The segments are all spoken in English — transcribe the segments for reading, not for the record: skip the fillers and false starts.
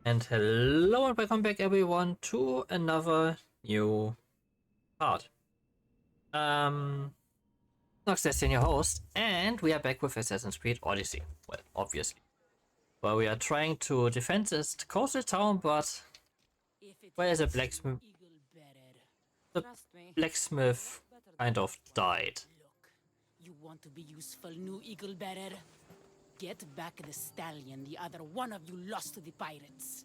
And hello and welcome back everyone to another new part. Nox Destin, your host, and we are back with Assassin's Creed Odyssey. Well, obviously. Well, we are trying to defend this coastal town, but where's the blacksmith? The blacksmith kind of died. Look, you want to be useful, new eagle bearer? Get back the stallion the other one of you lost to the pirates.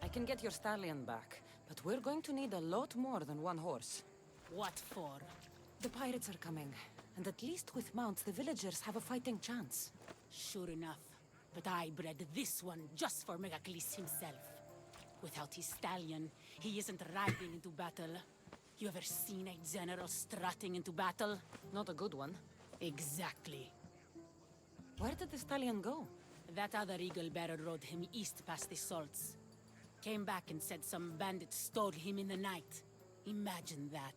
I can get your stallion back, but we're going to need a lot more than one horse. What for? The pirates are coming, and at least with mounts, the villagers have a fighting chance. Sure enough, but I bred this one just for Megacles himself. Without his stallion, he isn't riding into battle. You ever seen a general strutting into battle? Not a good one. Exactly. Where did the stallion go? That other eagle bearer rode him east past the salts. Came back and said some bandits stole him in the night. Imagine that.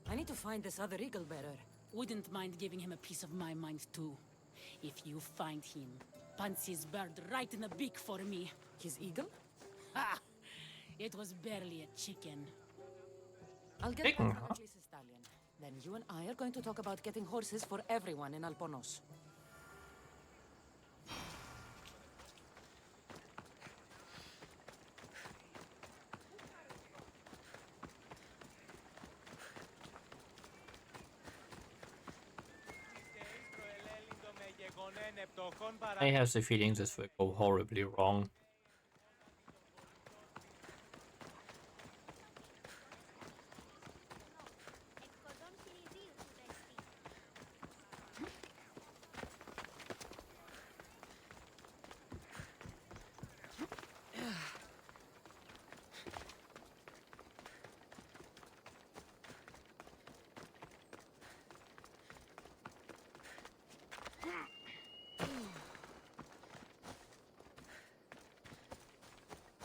I need to find this other eagle bearer. Wouldn't mind giving him a piece of my mind too. If you find him, punch his bird right in the beak for me. His eagle? Ha! It was barely a chicken. I'll get Chicken, back to huh? Megacles' stallion. Then you and I are going to talk about getting horses for everyone in Alponos. I have the feeling this will go horribly wrong.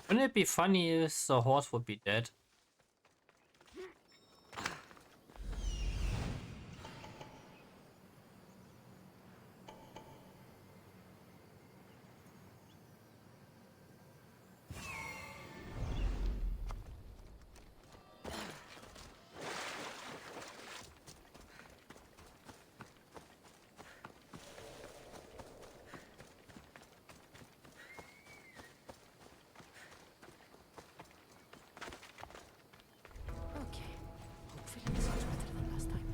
Wouldn't it be funny if the horse would be dead? Okay. Hopefully this was better than last time.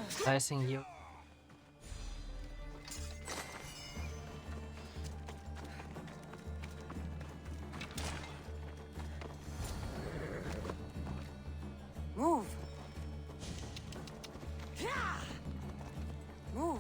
Slicing you. Move! Move!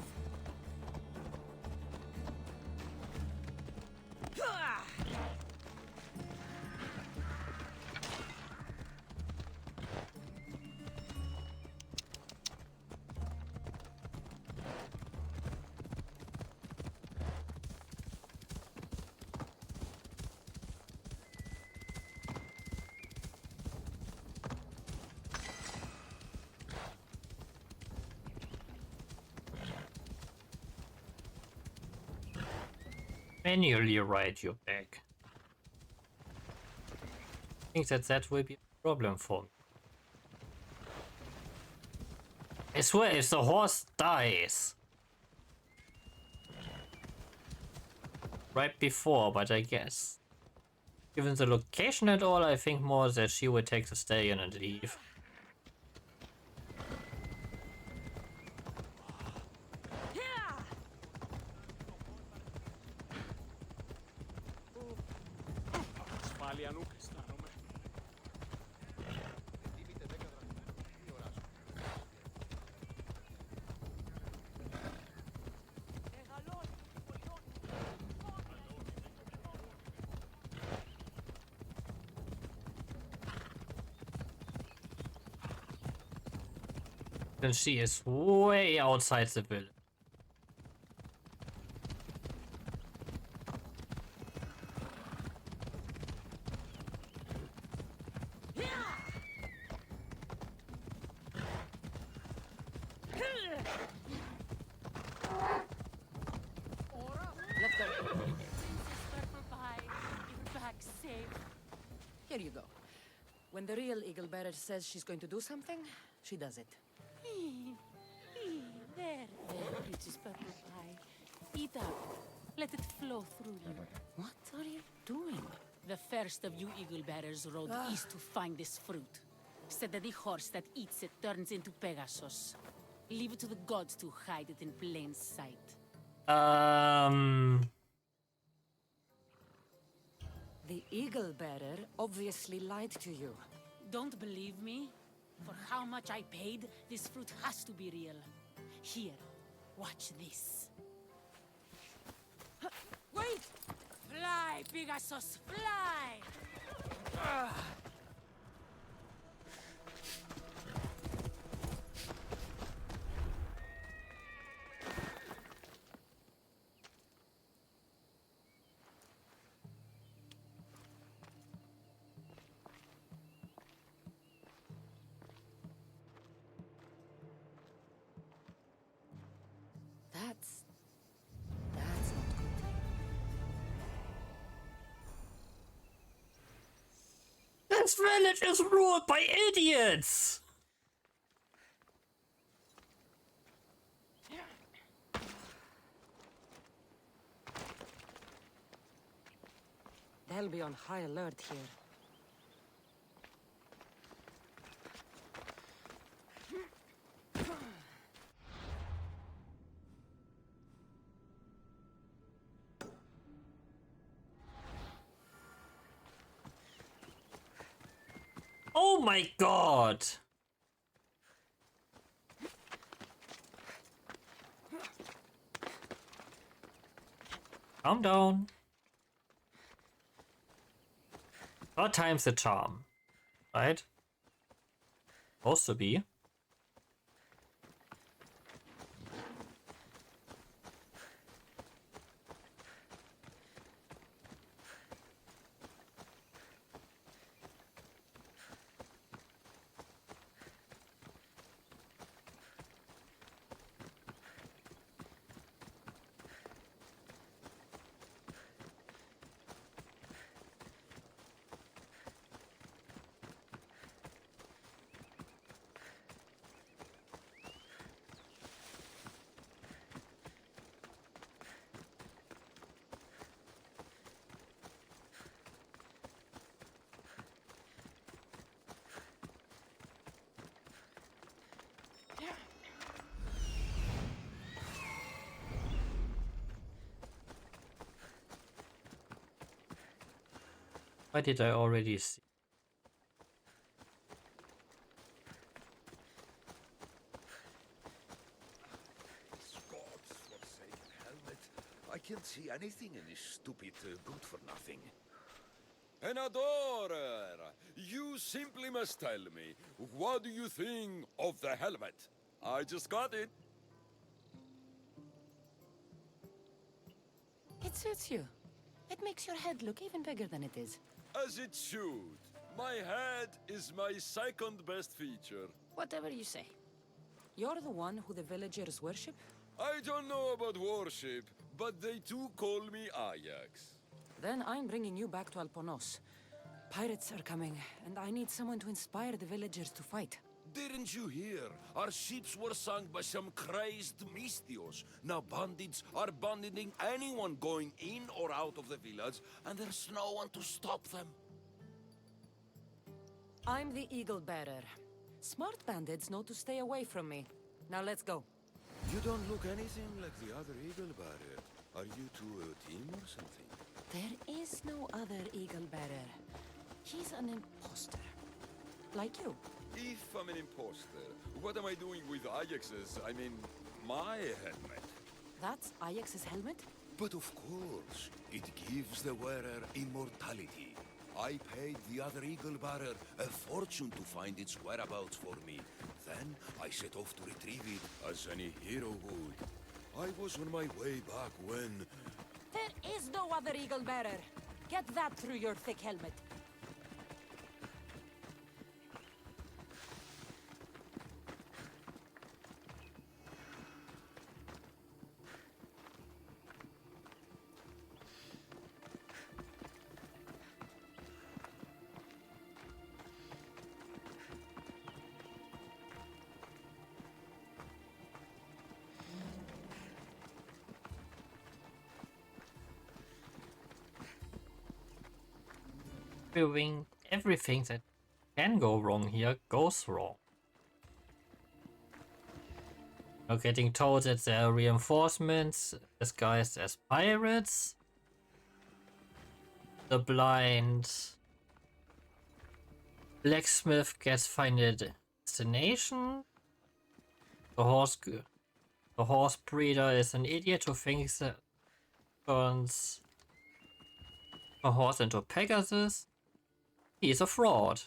Manually ride your back. I think that will be a problem for me. I swear, if the horse dies right before, but I guess given the location and all, I think more that she would take the stallion and leave. ασφάλεια νου αισθάνομαι. Then she is way outside the village. Let's go. Purple Pie, you're back safe. Here you go. When the real Eagle Bearer says she's going to do something, she does it. There, Princess Purple Pie. Eat up. Let it flow through you. What are you doing? The first of you Eagle Bearers rode east to find this fruit. Said that the horse that eats it turns into Pegasus. Leave it to the gods to hide it in plain sight. The Eagle Bearer obviously lied to you. Don't believe me? For how much I paid, this fruit has to be real. Here, watch this. Wait! Fly, Pegasus, fly! That's not good. This village is ruled by idiots! They'll be on high alert here. Oh my god! Calm down. Third time's the charm. Right? Supposed to be. Why did I already see? God's forsaken helmet. I can't see anything in this stupid good-for-nothing. An adorer! You simply must tell me, what do you think of the helmet? I just got it. It suits you. It makes your head look even bigger than it is. As it should. My head is my second best feature. Whatever you say. You're the one who the villagers worship? I don't know about worship, but they too call me Ajax. Then I'm bringing you back to Alponos. Pirates are coming, and I need someone to inspire the villagers to fight. Didn't you hear? Our ships were sunk by some crazed Mystios. Now bandits are banditing anyone going in or out of the village, and there's no one to stop them. I'm the Eagle Bearer. Smart bandits know to stay away from me. Now let's go. You don't look anything like the other Eagle Bearer. Are you two a team or something? There is no other Eagle Bearer. He's an imposter. Like you. If I'm an imposter, what am I doing with Ajax's, my helmet? That's Ajax's helmet? But of course, it gives the wearer immortality. I paid the other Eagle Bearer a fortune to find its whereabouts for me. Then I set off to retrieve it, as any hero would. I was on my way back when... There is no other eagle bearer. Get that through your thick helmet. Everything that can go wrong here goes wrong. Now getting told that there are reinforcements disguised as pirates. The blind blacksmith gets final destination. The horse breeder is an idiot who thinks that turns a horse into Pegasus. He's a fraud.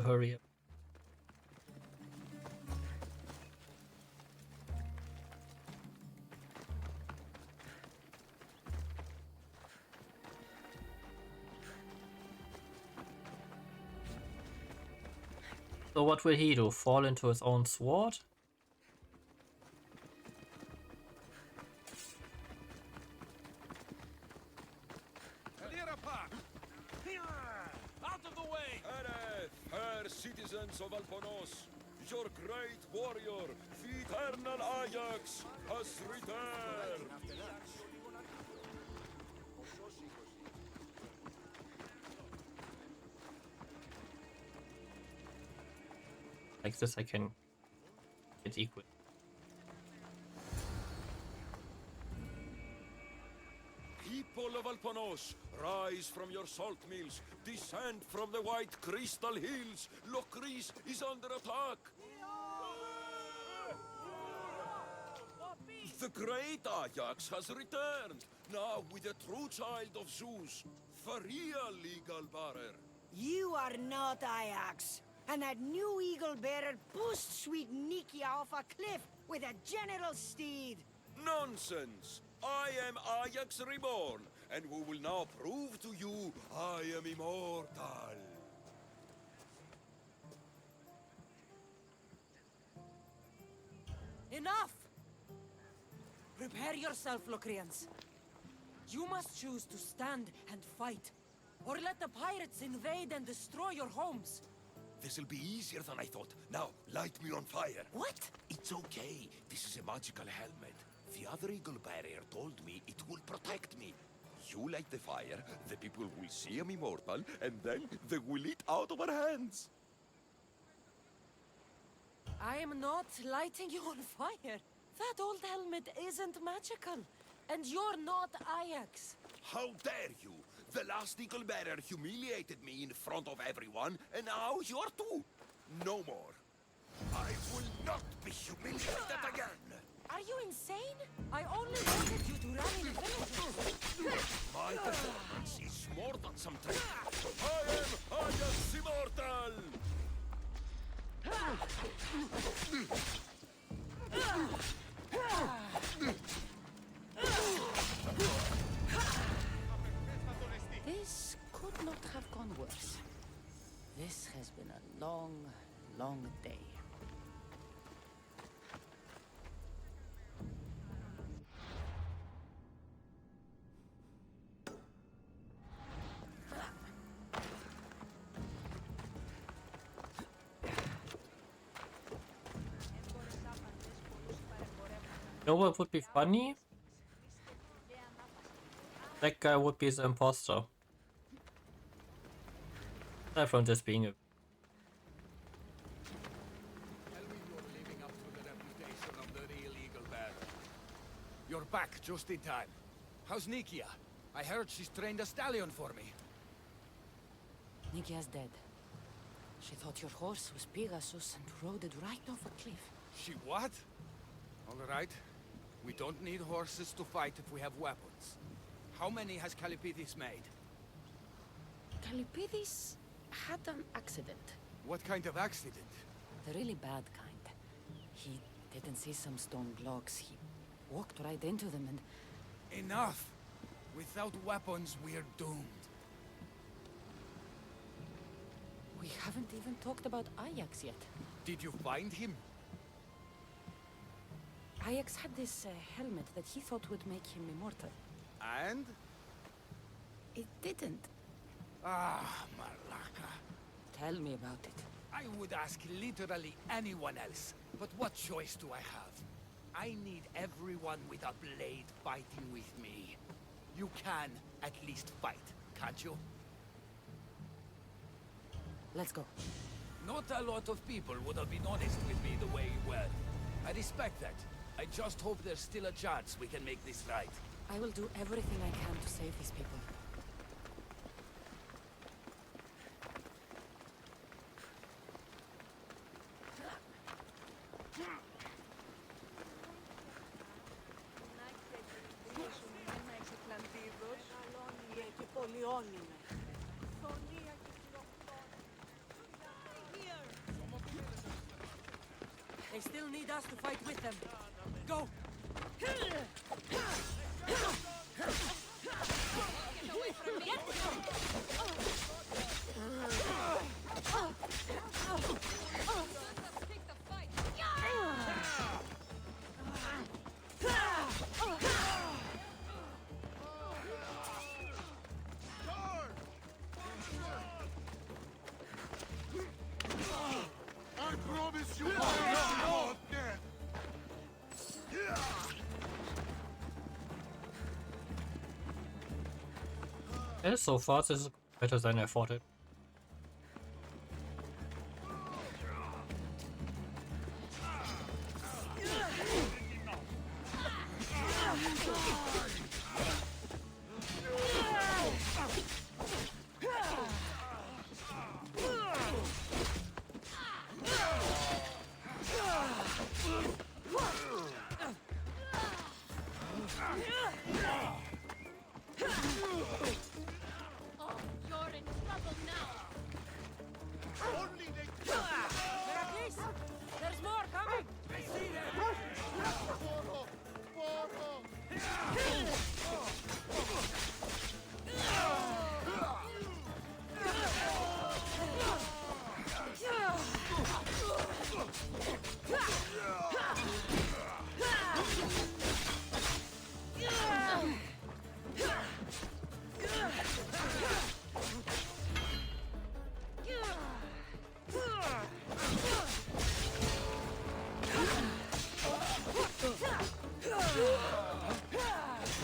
Hurry up. So what will he do? Fall into his own sword? Out of the way! Fair citizens of Alponos, your great warrior, the eternal Ajax, has returned! Like this I can get equal. People of Alponos, rise from your salt mills, descend from the white crystal hills. Lokris is under attack. The great Ajax has returned, now with a true child of Zeus, Varrying legal bearer. You are not Ajax. And that new eagle bearer pushed sweet Nikia off a cliff with a general steed. Nonsense! I am Ajax reborn, and we will now prove to you I am immortal. Enough! Prepare yourself, Locrians. You must choose to stand and fight, or let the pirates invade and destroy your homes. This'll be easier than I thought. Now, light me on fire. What? It's okay. This is a magical helmet. The other eagle barrier told me it will protect me. You light the fire, the people will see I'm immortal, and then they will eat out of our hands. I am not lighting you on fire. That old helmet isn't magical. And you're not Ajax. How dare you! The last eagle bearer humiliated me in front of everyone, and now you're too. No more. I will not be humiliated again. Are you insane? I only wanted you to run in villages. My performance is more than some trick. I am Ajax Immortal! This could not have gone worse. This has been a long, long day. know what would be funny? That guy would be the imposter. Aside from just being a... Tell me you're living up to the reputation of the real Eagle Bearer. You're back just in time. How's Nikia? I heard she's trained a stallion for me. Nikia's dead. She thought your horse was Pegasus and rode it right off a cliff. She what? All right. We don't need horses to fight if we have weapons. How many has Calipidis made? Calipidis had an accident. What kind of accident? The really bad kind. He didn't see some stone blocks. He walked right into them and... Enough! Without weapons, we're doomed. We haven't even talked about Ajax yet. Did you find him? Ajax had this helmet that he thought would make him immortal. And? It didn't. Ah, Malaka. Tell me about it. I would ask literally anyone else, but what choice do I have? I need everyone with a blade fighting with me. You can at least fight, can't you? Let's go. Not a lot of people would have been honest with me the way you were. I respect that. I just hope there's still a chance we can make this right. I will do everything I can to save these people. They still need us to fight with them. Go! I promise you not dead. Yeah, so far this is better than I thought it. Heracles! There's more coming! I see them!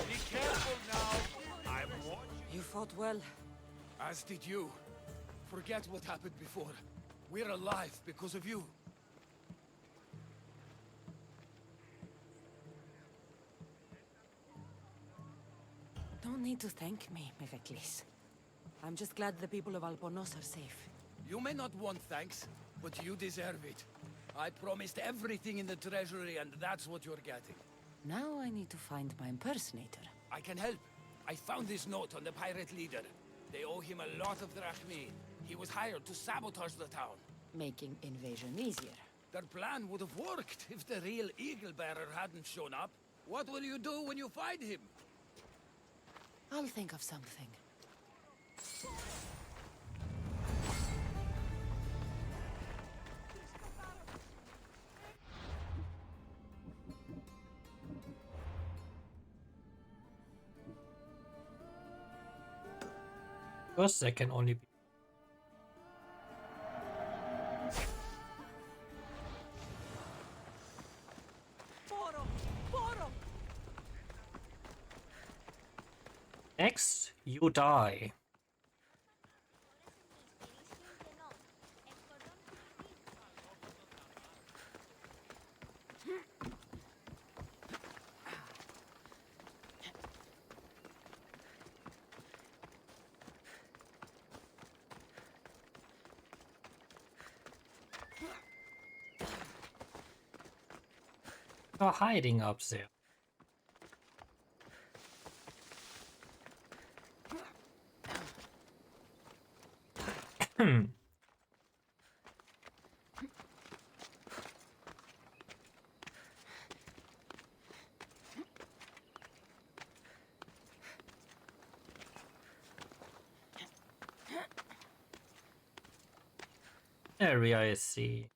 Be careful now. I'm watching. You fought well. As did you. Forget what happened before. We're alive because of you. Don't need to thank me, Megacles. I'm just glad the people of Albornoz are safe. You may not want thanks, but you deserve it. I promised everything in the treasury, and that's what you're getting. Now I need to find my impersonator. I can help. I found this note on the pirate leader. They owe him a lot of drachmi. He was hired to sabotage the town. Making invasion easier. Their plan would have worked if the real Eagle Bearer hadn't shown up. What will you do when you find him? I'll think of something. First, there can only be... Boro! Boro! next, you die. You're hiding up there. Area I see.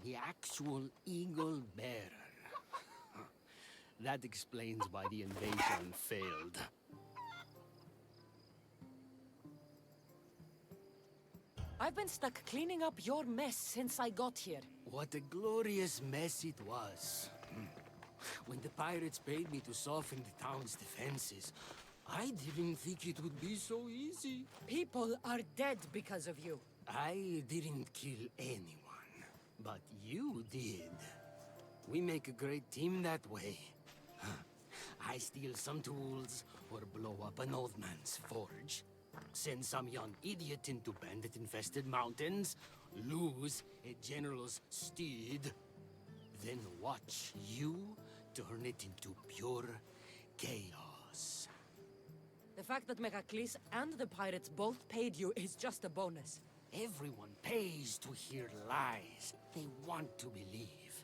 The actual eagle bearer. That explains why the invasion failed. I've been stuck cleaning up your mess since I got here. What a glorious mess it was. When the pirates paid me to soften the town's defenses, I didn't think it would be so easy. People are dead because of you. I didn't kill anyone, but you did. We make a great team that way. I steal some tools, or blow up an old man's forge. Send some young idiot into bandit-infested mountains. Lose a general's steed. Then watch you turn it into pure chaos. The fact that Megacles and the pirates both paid you is just a bonus. Everyone pays to hear lies they want to believe.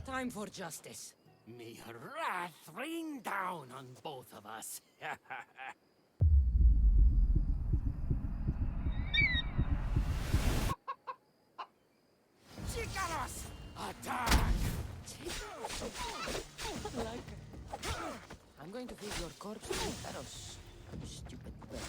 Time for justice. May her wrath rain down on both of us. Chicanos! Attack! I'm going to feed your corpse to arrows. You stupid bird.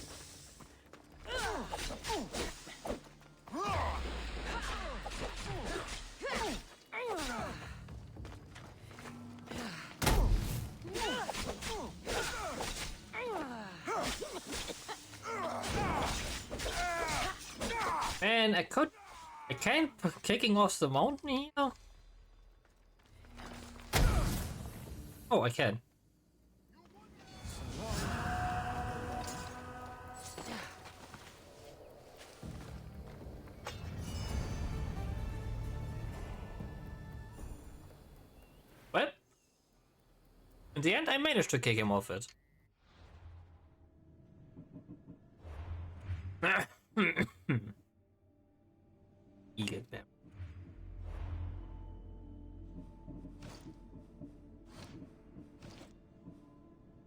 Man, I can't kicking off the mountain here. Oh, I can. What? In the end, I managed to kick him off it. Eagle bear.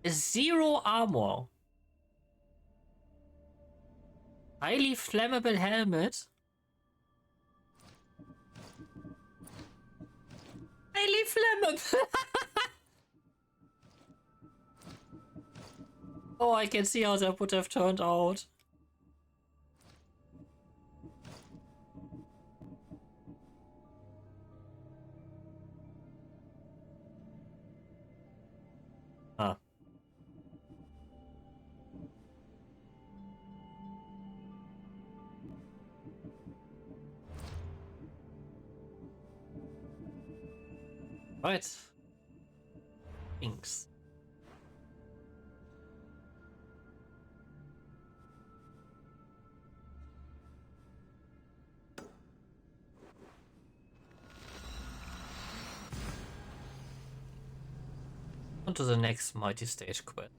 Zero armor. Highly flammable helmet. Highly flammable. Oh, I can see how that would have turned out. Ah. Right. Inks. On to the next multi-stage quest.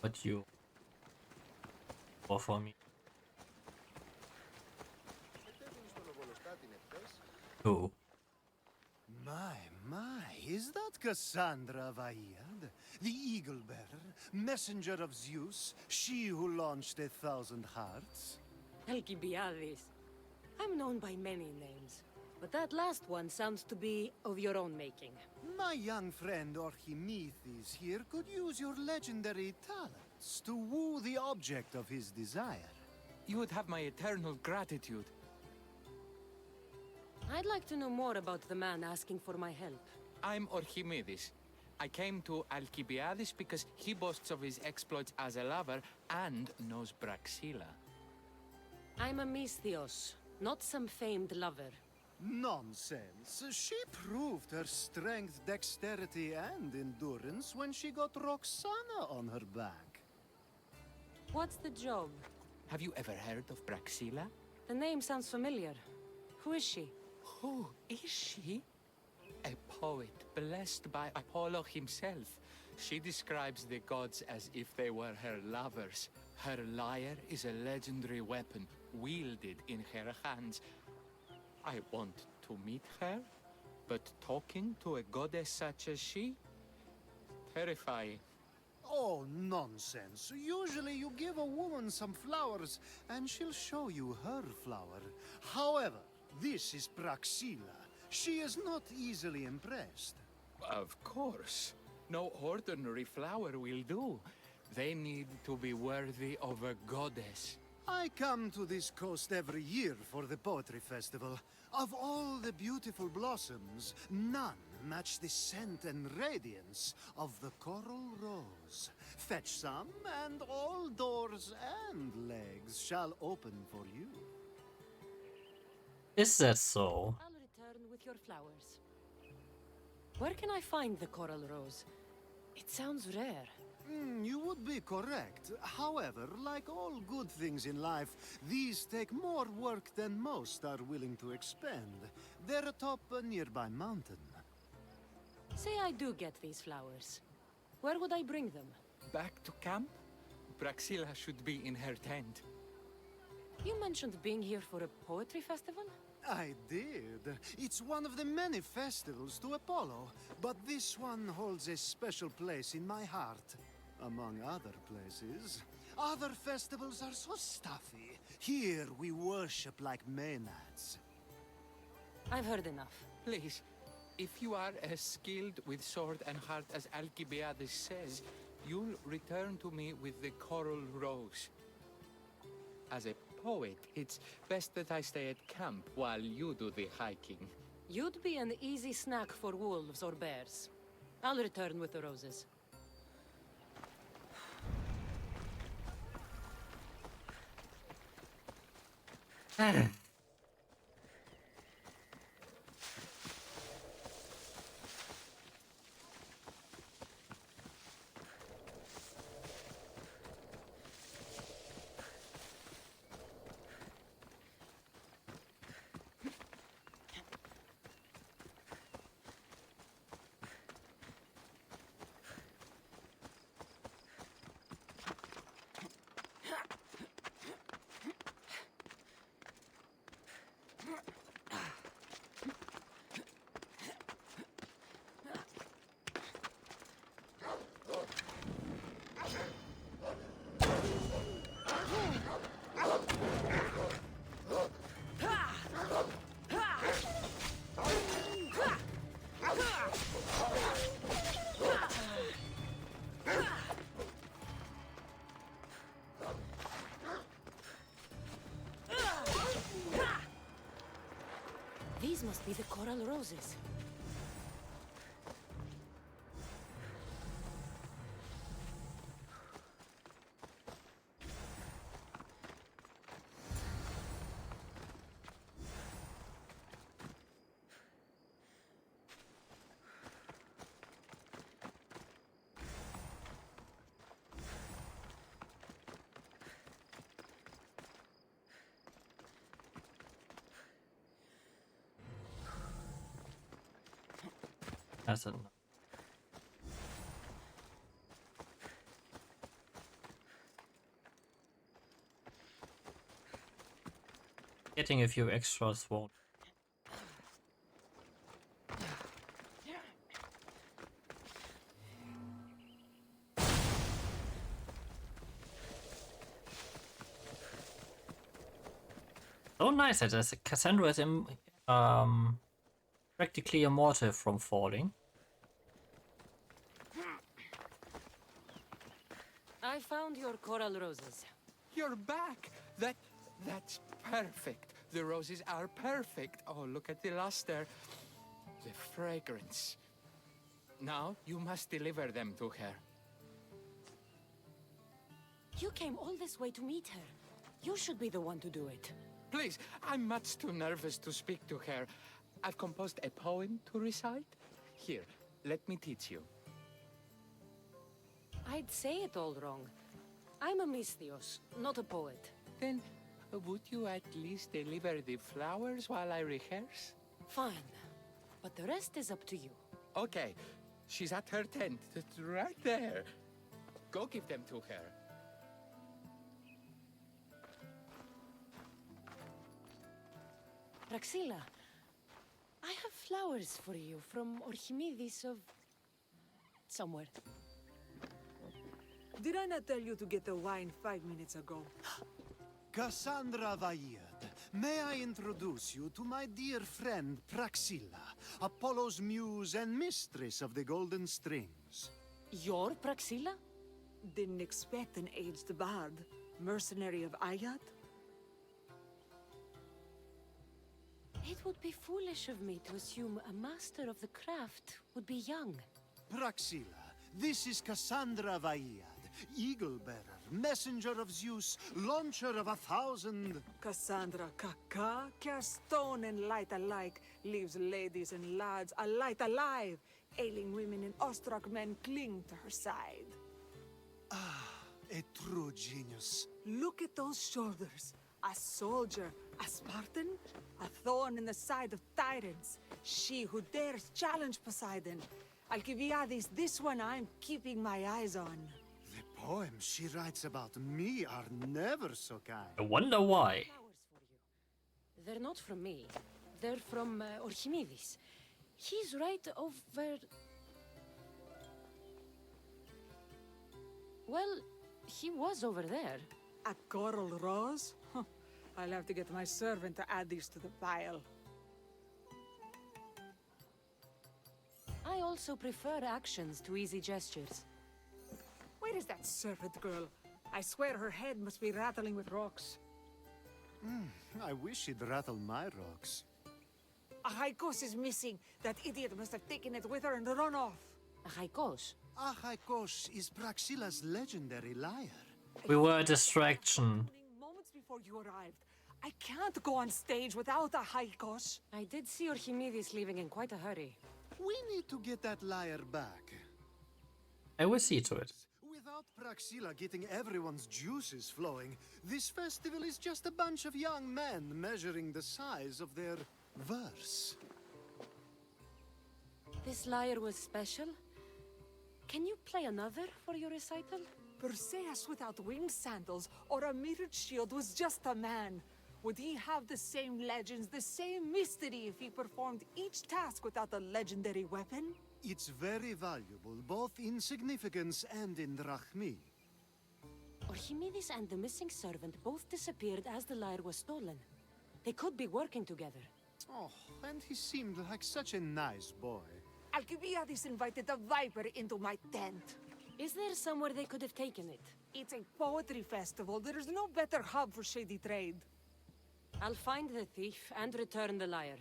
what you offer me. Who? My, is that Cassandra Vahyad, the Eagle-Bearer, messenger of Zeus, she who launched 1,000 hearts? Alcibiades. I'm known by many names, but that last one sounds to be of your own making. My young friend Archimedes here could use your legendary talents to woo the object of his desire. You would have my eternal gratitude. I'd like to know more about the man asking for my help. I'm Archimedes. I came to Alcibiades because he boasts of his exploits as a lover and knows Braxilla. I'm a Misthios, not some famed lover. Nonsense. She proved her strength, dexterity, and endurance when she got Roxana on her back. What's the job? Have you ever heard of Braxilla? The name sounds familiar. Who is she? Who is she? A poet blessed by Apollo himself. She describes the gods as if they were her lovers. Her lyre is a legendary weapon wielded in her hands. I want to meet her, but talking to a goddess such as she? Terrifying. Oh, nonsense. Usually you give a woman some flowers, and she'll show you her flower. However, this is Braxilla. She is not easily impressed. Of course. No ordinary flower will do. They need to be worthy of a goddess. I come to this coast every year for the Poetry Festival. Of all the beautiful blossoms, none match the scent and radiance of the coral rose. Fetch some, and all doors and legs shall open for you. Is that so? I'll return with your flowers. Where can I find the coral rose? It sounds rare. You would be correct. However, like all good things in life, these take more work than most are willing to expend. They're atop a nearby mountain. Say I do get these flowers. Where would I bring them? Back to camp? Braxilla should be in her tent. You mentioned being here for a poetry festival? I did. It's one of the many festivals to Apollo, but this one holds a special place in my heart, among other places. Other festivals are so stuffy. Here we worship like Maenads. I've heard enough. Please, if you are as skilled with sword and heart as Alcibiades says, you'll return to me with the coral rose. As a poet, it's best that I stay at camp while you do the hiking. You'd be an easy snack for wolves or bears. I'll return with the roses. These must be the coral roses. That's it. Getting a few extras won't. So nice that as Cassandra is practically immortal from falling. I found your coral roses. You're back! That's perfect. The roses are perfect. Oh, look at the luster. The fragrance. Now you must deliver them to her. You came all this way to meet her. You should be the one to do it. Please, I'm much too nervous to speak to her. I've composed a poem to recite. Here, let me teach you. I'd say it all wrong. I'm a Misthios, not a poet. Then, would you at least deliver the flowers while I rehearse? Fine. But the rest is up to you. Okay, she's at her tent. It's right there. Go give them to her. Praxilla, I have flowers for you from Archimedes of... somewhere. Did I not tell you to get the wine 5 minutes ago? Cassandra Vaird, may I introduce you to my dear friend Praxilla, Apollo's muse and mistress of the Golden Strings. You're Praxilla? Didn't expect an aged bard. Mercenary of Ayat? It would be foolish of me to assume a master of the craft would be young. Praxilla, this is Cassandra Vaird, Eagle-bearer, messenger of Zeus, launcher of 1,000... Cassandra Kaka, cast stone and light alike, leaves ladies and lads alight alive. Ailing women and awestruck men cling to her side. A true genius. Look at those shoulders. A soldier, a Spartan, a thorn in the side of tyrants. She who dares challenge Poseidon. Alcibiades, this one I'm keeping my eyes on. The poems she writes about me are never so kind. I wonder why. Flowers for you. They're not from me. They're from Archimedes. He's right over... Well, he was over there. A coral rose? Huh. I'll have to get my servant to add these to the pile. I also prefer actions to easy gestures. Where is that servant girl? I swear her head must be rattling with rocks. I wish she'd rattle my rocks. A Haikos is missing. That idiot must have taken it with her and run off. A Haikos. Achaikos is Praxilla's legendary lyre. We were a distraction. Moments before you arrived. I can't go on stage without a Haikos. I did see Archimedes leaving in quite a hurry. We need to get that lyre back. I will see to it. Without Praxilla getting everyone's juices flowing, this festival is just a bunch of young men measuring the size of their verse. This lyre was special. Can you play another for your recital? Perseus without winged sandals or a mirrored shield was just a man. Would he have the same legends, the same mystery if he performed each task without a legendary weapon? It's very valuable, both in significance and in drachmi. Archimedes and the missing servant both disappeared as the lyre was stolen. They could be working together. Oh, and he seemed like such a nice boy. Alcibiades invited a viper into my tent. Is there somewhere they could have taken it? It's a poetry festival. There's no better hub for shady trade. I'll find the thief and return the lyre.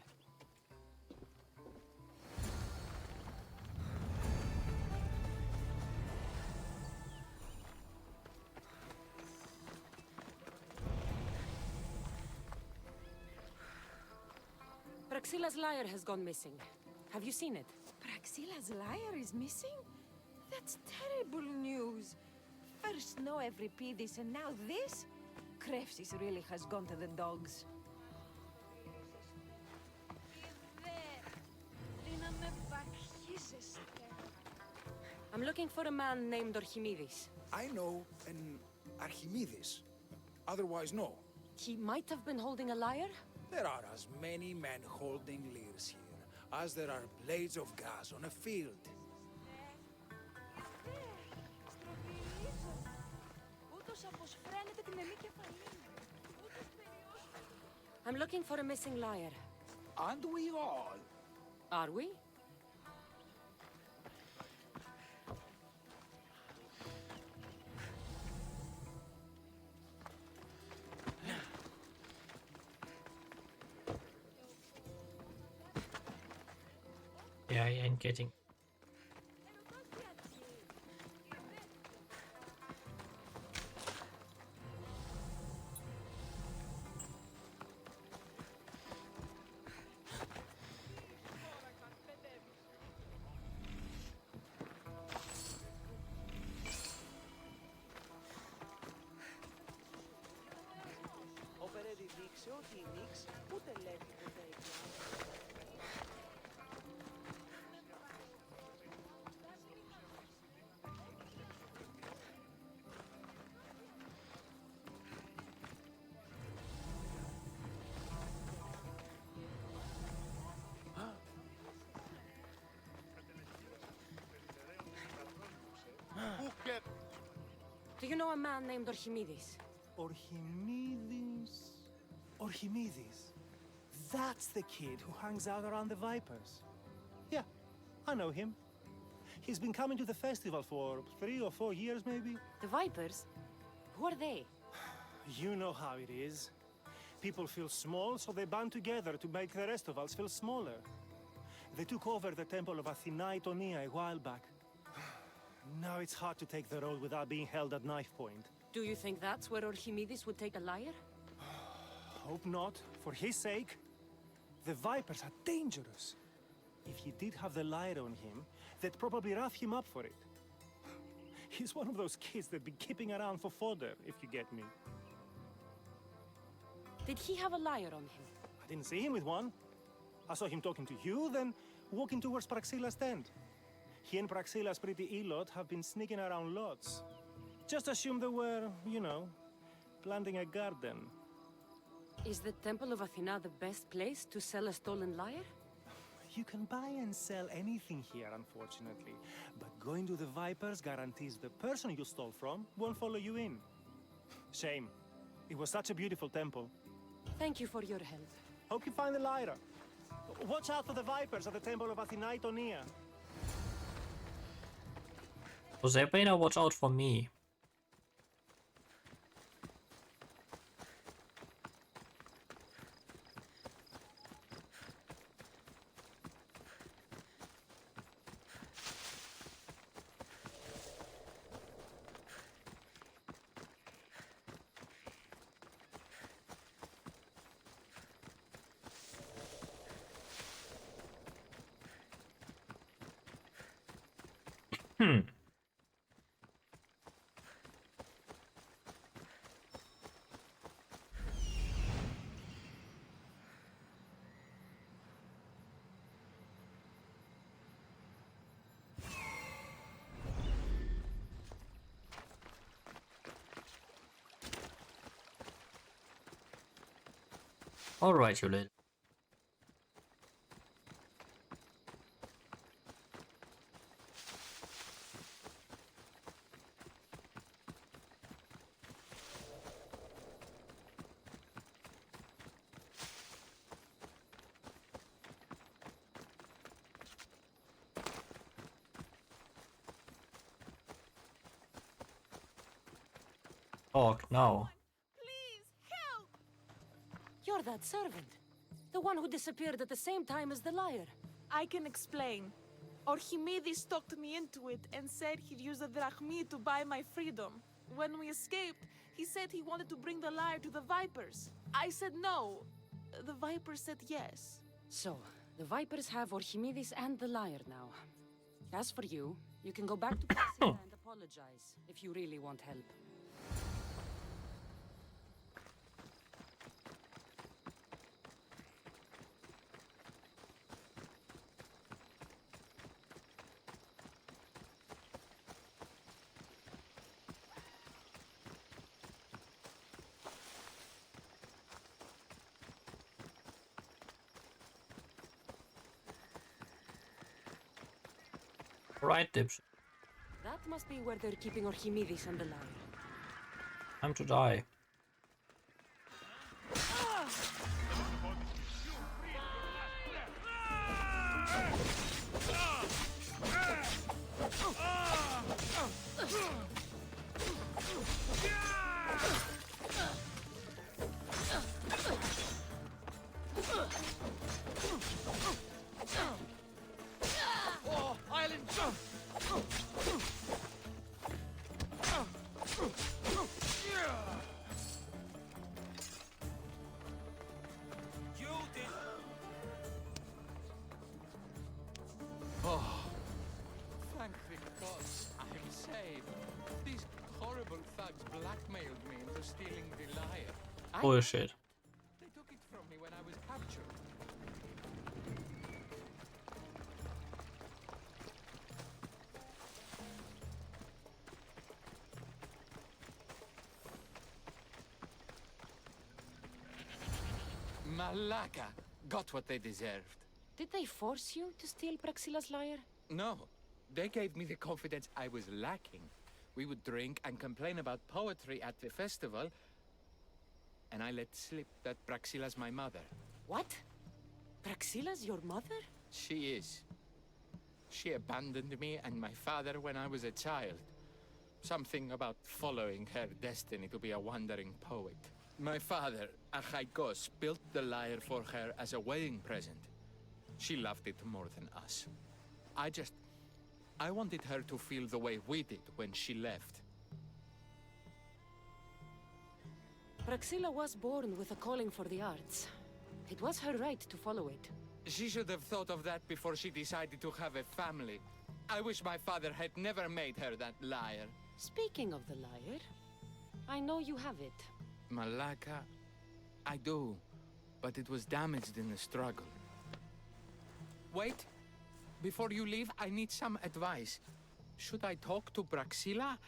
Praxilla's lyre has gone missing. Have you seen it? Praxilla's lyre is missing? That's terrible news. First no Euripides and now this? Krefsis really has gone to the dogs. I'm looking for a man named Archimedes. I know an Archimedes. Otherwise, no. He might have been holding a lyre, There are as many men holding lyres here as there are blades of grass on a field. I'm looking for a missing lyre. And we all. Are we? Yeah, I ain't getting. Do you know a man named Archimedes? Archimedes? Archimedes? That's the kid who hangs out around the Vipers. Yeah, I know him. He's been coming to the festival for 3 or 4 years, maybe. The Vipers? Who are they? You know how it is. People feel small, so they band together to make the rest of us feel smaller. They took over the temple of Athena Itonia a while back. Now it's hard to take the road without being held at knife point. Do you think that's where Archimedes would take a lyre? Hope not. For his sake. The Vipers are dangerous. If he did have the lyre on him, they'd probably rough him up for it. He's one of those kids that'd be keeping around for fodder, if you get me. Did he have a lyre on him? I didn't see him with one. I saw him talking to you, then walking towards Praxilla's tent. He and Praxilla's pretty Elot have been sneaking around lots. Just assume they were, you know, planting a garden. Is the Temple of Athena the best place to sell a stolen lyre? You can buy and sell anything here, unfortunately. But going to the Vipers guarantees the person you stole from won't follow you in. Shame. It was such a beautiful temple. Thank you for your help. Hope you find the lyre. Watch out for the Vipers at the Temple of Athena Itonia. So they better watch out for me. Alright, you little. Talk now. You're that servant. The one who disappeared at the same time as the lyre. I can explain. Archimedes talked me into it and said he'd use the drachmi to buy my freedom. When we escaped, he said he wanted to bring the lyre to the Vipers. I said no. The Vipers said yes. So, the Vipers have Archimedes and the lyre now. As for you, you can go back to Praxilla and apologize if you really want help. Right, dipshit. That must be where they're keeping Archimedes and the lyre. Time to die. Oh, I'll enjoy. Oh, thank the gods, I'm saved. These horrible thugs blackmailed me into stealing the lyre. Bullshit. They took it from me when I was captured. Malaka got what they deserved. Did they force you to steal Praxila's lyre? No, they gave me the confidence I was lacking. We would drink and complain about poetry at the festival, and I let slip that Praxila's my mother. What? Praxila's your mother? She is. She abandoned me and my father when I was a child. Something about following her destiny to be a wandering poet. My father, Achaikos, built the lyre for her as a wedding present. She loved it more than us. I wanted her to feel the way we did when she left. Praxila was born with a calling for the arts. It was her right to follow it. She should have thought of that before she decided to have a family. I wish my father had never made her that lyre. Speaking of the lyre, I know you have it. Malaka, I do, but it was damaged in the struggle. Wait, before you leave, I need some advice. Should I talk to Praxila?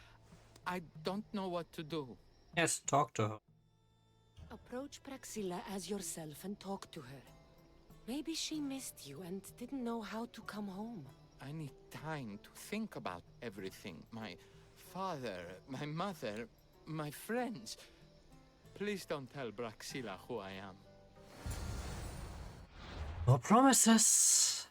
I don't know what to do. Yes, talk to her. Approach Praxila as yourself and talk to her. Maybe she missed you and didn't know how to come home. I need time to think about everything. My father, my mother, my friends. Please don't tell Praxila who I am. No promises.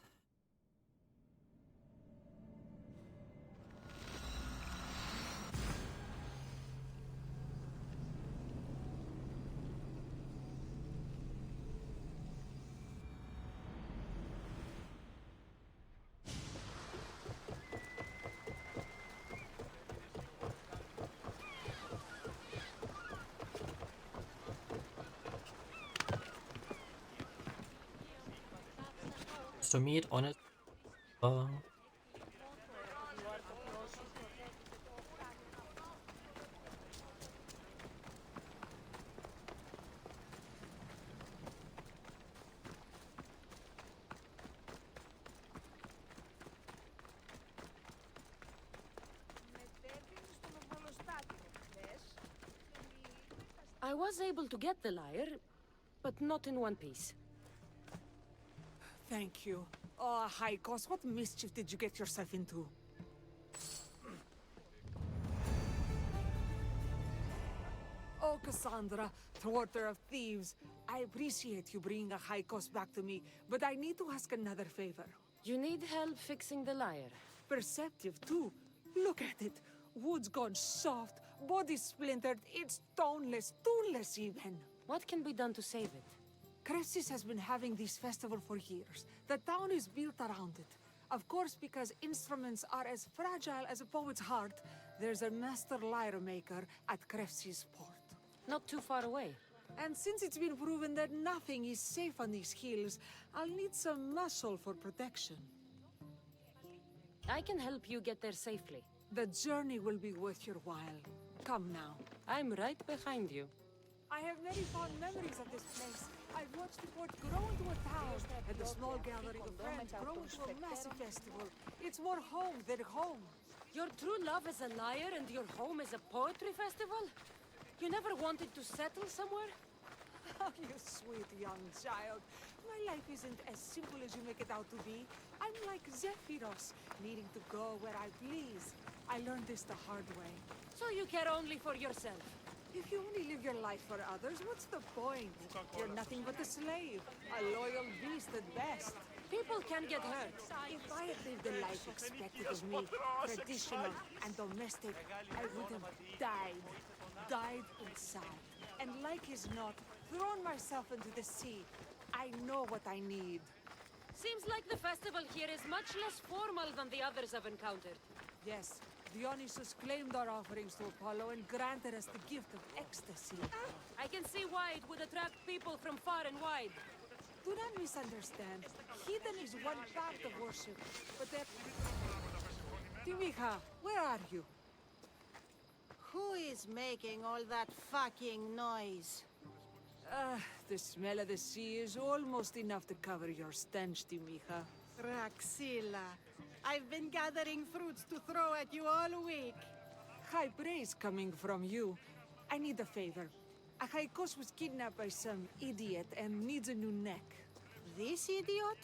To meet on it. I was able to get the lyre, but not in one piece. Thank you. Oh, Haikos, what mischief did you get yourself into? Oh, Cassandra, thwarter of thieves. I appreciate you bringing a Haikos back to me, but I need to ask another favor. You need help fixing the lyre. Perceptive, too. Look at it. Wood's gone soft, body splintered, it's toneless, tooless even. What can be done to save it? Cressis has been having this festival for years. The town is built around it. Of course, because instruments are as fragile as a poet's heart, there's a master lyre maker at Cressis port. Not too far away. And since it's been proven that nothing is safe on these hills, I'll need some muscle for protection. I can help you get there safely. The journey will be worth your while. Come now. I'm right behind you. I have many fond memories of this place. I've watched the port grow into a town, and the small gathering of friends grow into a massive festival. It's more home than home. Your true love is a lyre and your home is a poetry festival? You never wanted to settle somewhere? Oh, you sweet young child. My life isn't as simple as you make it out to be. I'm like Zephyros, needing to go where I please. I learned this the hard way. So you care only for yourself? If you only live your life for others, what's the point? You're nothing but a slave, a loyal beast at best. People can get hurt. If I had lived the life expected of me, traditional and domestic, I would have died inside. And like as not, thrown myself into the sea. I know what I need. Seems like the festival here is much less formal than the others I've encountered. Yes, Dionysus claimed our offerings to Apollo and granted us the gift of ecstasy. I can see why it would attract people from far and wide. Do not misunderstand. Heathen is one part of worship, but that... Timiha, where are you? Who is making all that fucking noise? The smell of the sea is almost enough to cover your stench, Timiha. Praxilla, I've been gathering fruits to throw at you all week. High praise coming from you. I need a favor. Achaikos was kidnapped by some idiot and needs a new neck. This idiot?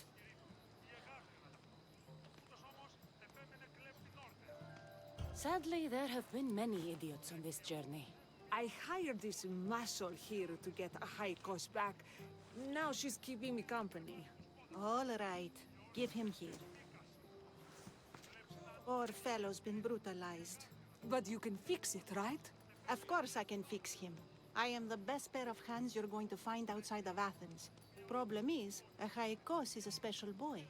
Sadly, there have been many idiots on this journey. I hired this muscle here to get Achaikos back. Now she's keeping me company. All right, give him here. Poor fellow's been brutalized. But you can fix it, right? Of course I can fix him. I am the best pair of hands you're going to find outside of Athens. Problem is, Achaikos is a special boy.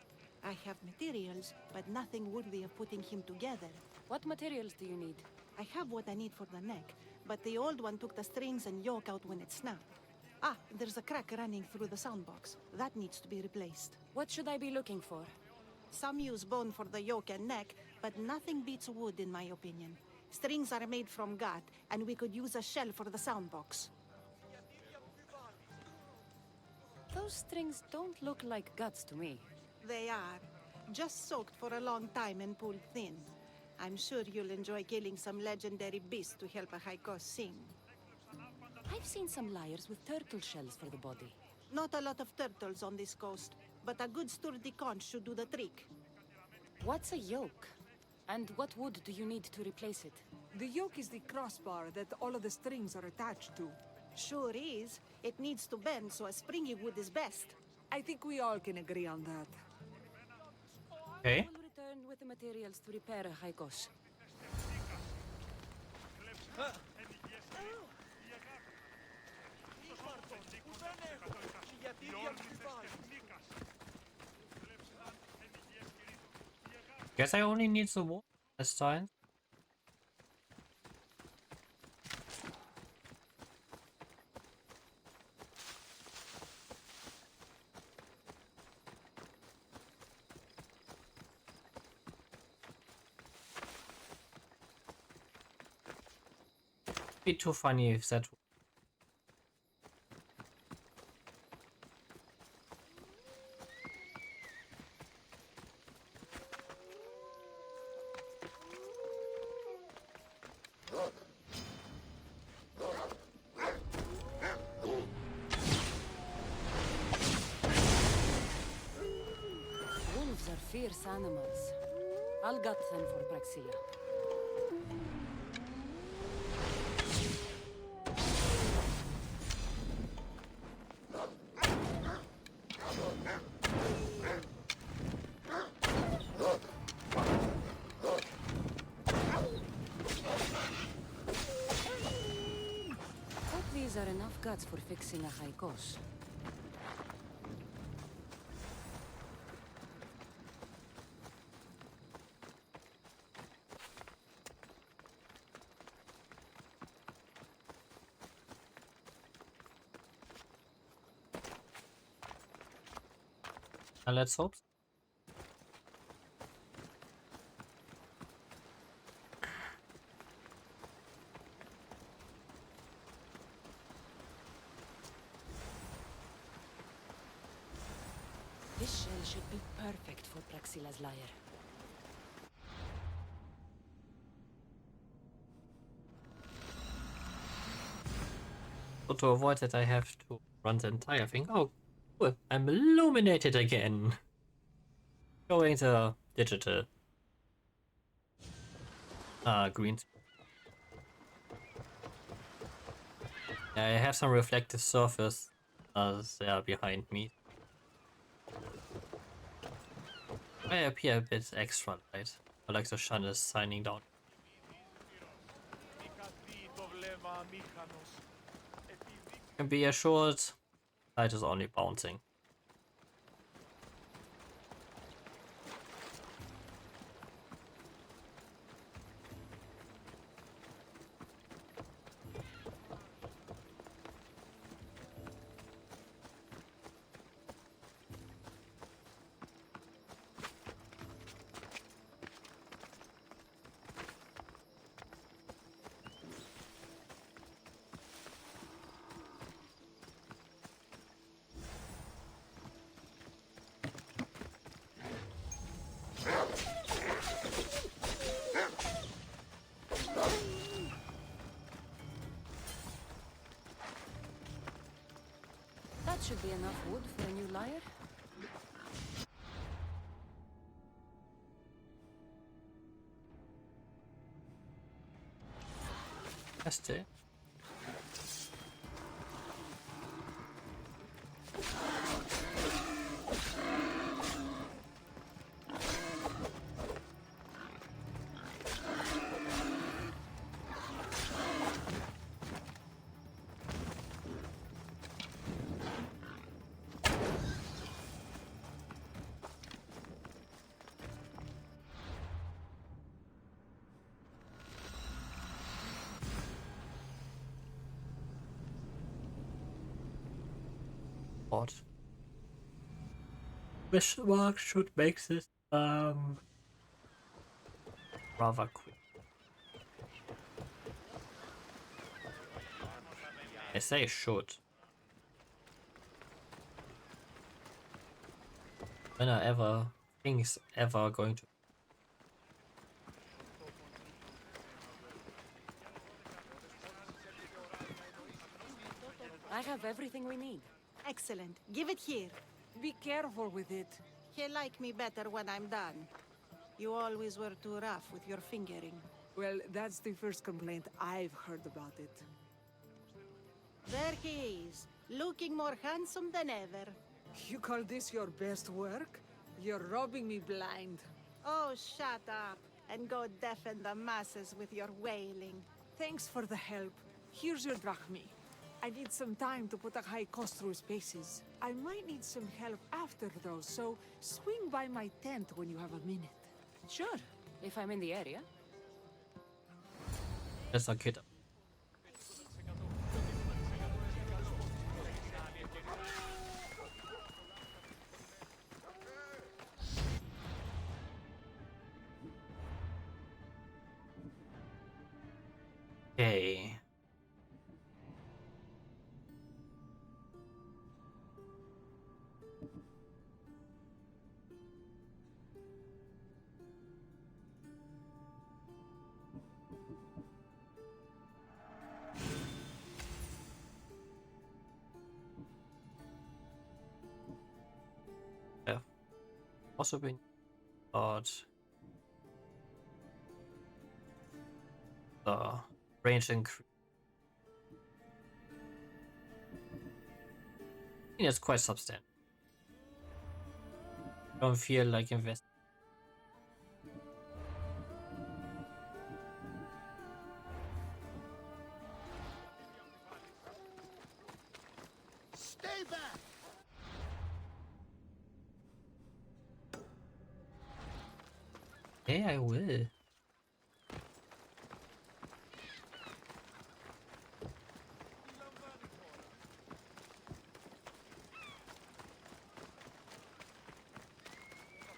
I have materials, but nothing worthy of putting him together. What materials do you need? I have what I need for the neck, but the old one took the strings and yoke out when it snapped. Ah, there's a crack running through the soundbox. That needs to be replaced. What should I be looking for? Some use bone for the yoke and neck, but nothing beats wood in my opinion. Strings are made from gut, and we could use a shell for the soundbox. Those strings don't look like guts to me. They are. Just soaked for a long time and pulled thin. I'm sure you'll enjoy killing some legendary beasts to help Achaikos sing. I've seen some lyres with turtle shells for the body. Not a lot of turtles on this coast, but a good sturdy conch should do the trick. What's a yoke? And what wood do you need to replace it? The yoke is the crossbar that all of the strings are attached to. Sure is. It needs to bend, so a springy wood is best. I think we all can agree on that. Okay. I will return with the materials to repair Achaikos. Guess I only need the wall this time. Be too funny if that. Wolves are fierce animals. I'll gut them for Praxilla. Hope these are enough guts for fixing Achaikos. Let's hope. This shell should be perfect for Praxilla's lyre. So to avoid that, I have to run the entire thing. Oh, Oh, I'm illuminated again. Going to digital. Green. I have some reflective surface as they are behind me. I appear a bit extra light, but like the sun is shining down. Can be assured, light is only bouncing. That should be enough wood for a new lyre. Test it. Odd. Question mark should make this rather quick. I say should. When are ever things ever going to? I have everything we need. Excellent. Give it here. Be careful with it. He'll like me better when I'm done. You always were too rough with your fingering. Well, that's the first complaint I've heard about it. There he is, looking more handsome than ever. You call this your best work? You're robbing me blind. Oh, shut up, and go deafen the masses with your wailing. Thanks for the help. Here's your drachmi. I need some time to put a high cost through spaces. I might need some help after though, so swing by my tent when you have a minute. Sure, if I'm in the area. That's a kid. Okay. Yeah. Also been about the range increase. I think it's quite substantial. Don't feel like investing. Stay back! Yeah, I will.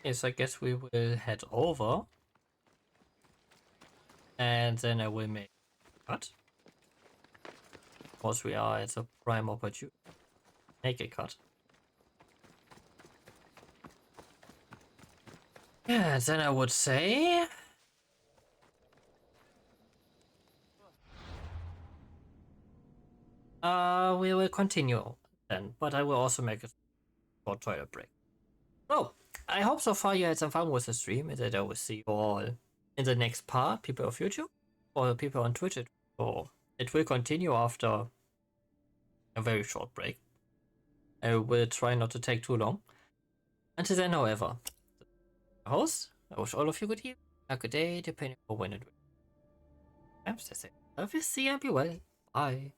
Yes, I guess we will head over. And then I will make a cut. Of course, we are at a prime opportunity. Make a cut. Yeah, then I would say we will continue then, but I will also make it short toilet break. So, I hope so far you had some fun with the stream, and that I will see you all in the next part, people of YouTube, or people on Twitch. Or it will continue after a very short break. I will try not to take too long. Until then, however, host, I wish all of you good evening, a good day, depending on when it will. I'm just saying, love you, see you, and be well. Bye.